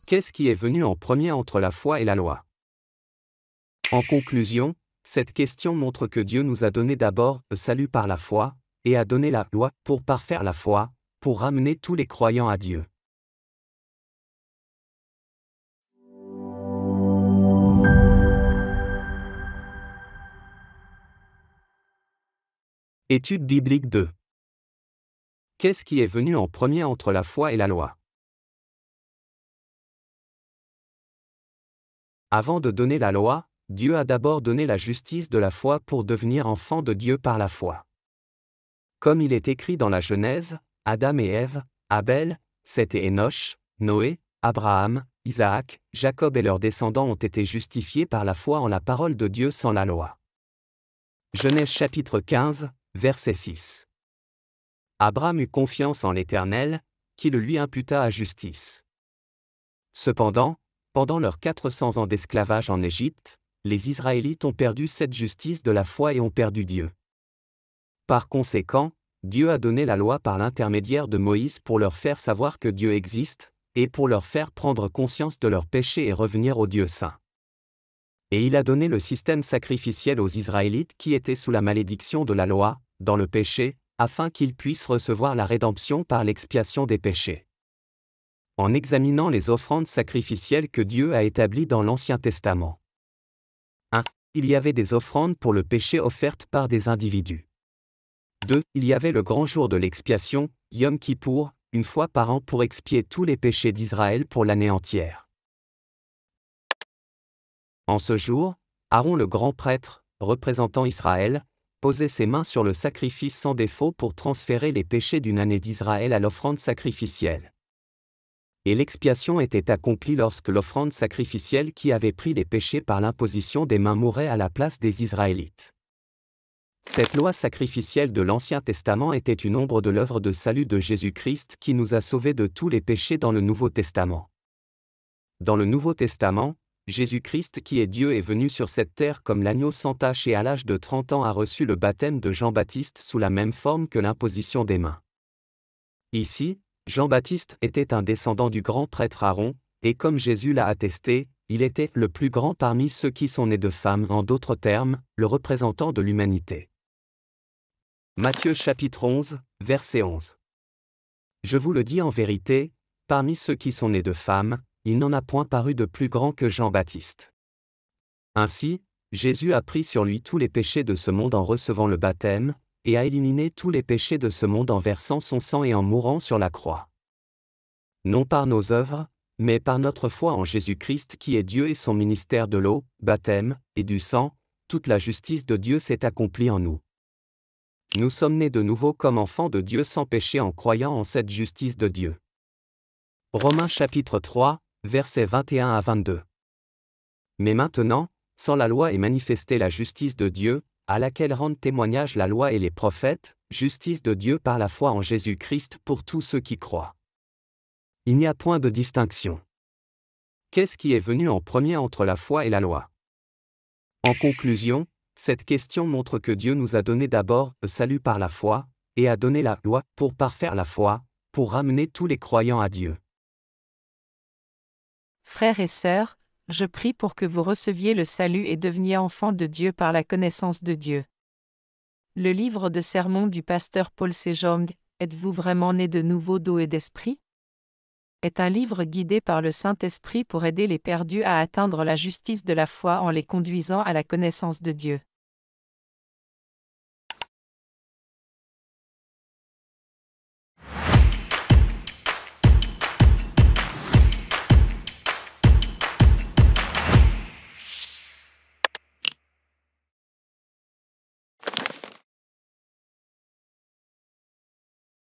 Qu'est-ce qui est venu en premier entre la foi et la loi? En conclusion, cette question montre que Dieu nous a donné d'abord le salut par la foi, et a donné la loi pour parfaire la foi, pour ramener tous les croyants à Dieu. Étude biblique 2. Qu'est-ce qui est venu en premier entre la foi et la loi? Avant de donner la loi, Dieu a d'abord donné la justice de la foi pour devenir enfant de Dieu par la foi. Comme il est écrit dans la Genèse, Adam et Ève, Abel, Seth et Enoch, Noé, Abraham, Isaac, Jacob et leurs descendants ont été justifiés par la foi en la parole de Dieu sans la loi. Genèse chapitre 15, verset 6. Abraham eut confiance en l'Éternel, qui le lui imputa à justice. Cependant, pendant leurs 400 ans d'esclavage en Égypte, les Israélites ont perdu cette justice de la foi et ont perdu Dieu. Par conséquent, Dieu a donné la loi par l'intermédiaire de Moïse pour leur faire savoir que Dieu existe, et pour leur faire prendre conscience de leurs péchés et revenir au Dieu saint. Et il a donné le système sacrificiel aux Israélites qui étaient sous la malédiction de la loi, dans le péché, afin qu'ils puissent recevoir la rédemption par l'expiation des péchés. En examinant les offrandes sacrificielles que Dieu a établies dans l'Ancien Testament. 1. Il y avait des offrandes pour le péché offertes par des individus. 2. Il y avait le grand jour de l'expiation, Yom Kippour, une fois par an pour expier tous les péchés d'Israël pour l'année entière. En ce jour, Aaron le grand prêtre, représentant Israël, posait ses mains sur le sacrifice sans défaut pour transférer les péchés d'une année d'Israël à l'offrande sacrificielle. Et l'expiation était accomplie lorsque l'offrande sacrificielle qui avait pris les péchés par l'imposition des mains mourait à la place des Israélites. Cette loi sacrificielle de l'Ancien Testament était une ombre de l'œuvre de salut de Jésus-Christ qui nous a sauvés de tous les péchés dans le Nouveau Testament. Dans le Nouveau Testament, Jésus-Christ qui est Dieu est venu sur cette terre comme l'agneau sans tache et à l'âge de 30 ans a reçu le baptême de Jean-Baptiste sous la même forme que l'imposition des mains. Ici, Jean-Baptiste était un descendant du grand prêtre Aaron, et comme Jésus l'a attesté, il était le plus grand parmi ceux qui sont nés de femmes, en d'autres termes, le représentant de l'humanité. Matthieu chapitre 11, verset 11. Je vous le dis en vérité, parmi ceux qui sont nés de femmes, il n'en a point paru de plus grand que Jean-Baptiste. Ainsi, Jésus a pris sur lui tous les péchés de ce monde en recevant le baptême, et a éliminé tous les péchés de ce monde en versant son sang et en mourant sur la croix. Non par nos œuvres, mais par notre foi en Jésus-Christ qui est Dieu et son ministère de l'eau, baptême, et du sang, toute la justice de Dieu s'est accomplie en nous. Nous sommes nés de nouveau comme enfants de Dieu sans péché en croyant en cette justice de Dieu. Romains chapitre 3, versets 21 à 22. Mais maintenant, sans la loi est manifestée la justice de Dieu, à laquelle rendent témoignage la loi et les prophètes, justice de Dieu par la foi en Jésus-Christ pour tous ceux qui croient. Il n'y a point de distinction. Qu'est-ce qui est venu en premier entre la foi et la loi? En conclusion, cette question montre que Dieu nous a donné d'abord le salut par la foi, et a donné la loi pour parfaire la foi, pour ramener tous les croyants à Dieu. Frères et sœurs, je prie pour que vous receviez le salut et deveniez enfants de Dieu par la connaissance de Dieu. Le livre de sermons du pasteur Paul Sejong, Êtes-vous vraiment né de nouveau d'eau et d'esprit? Est un livre guidé par le Saint-Esprit pour aider les perdus à atteindre la justice de la foi en les conduisant à la connaissance de Dieu.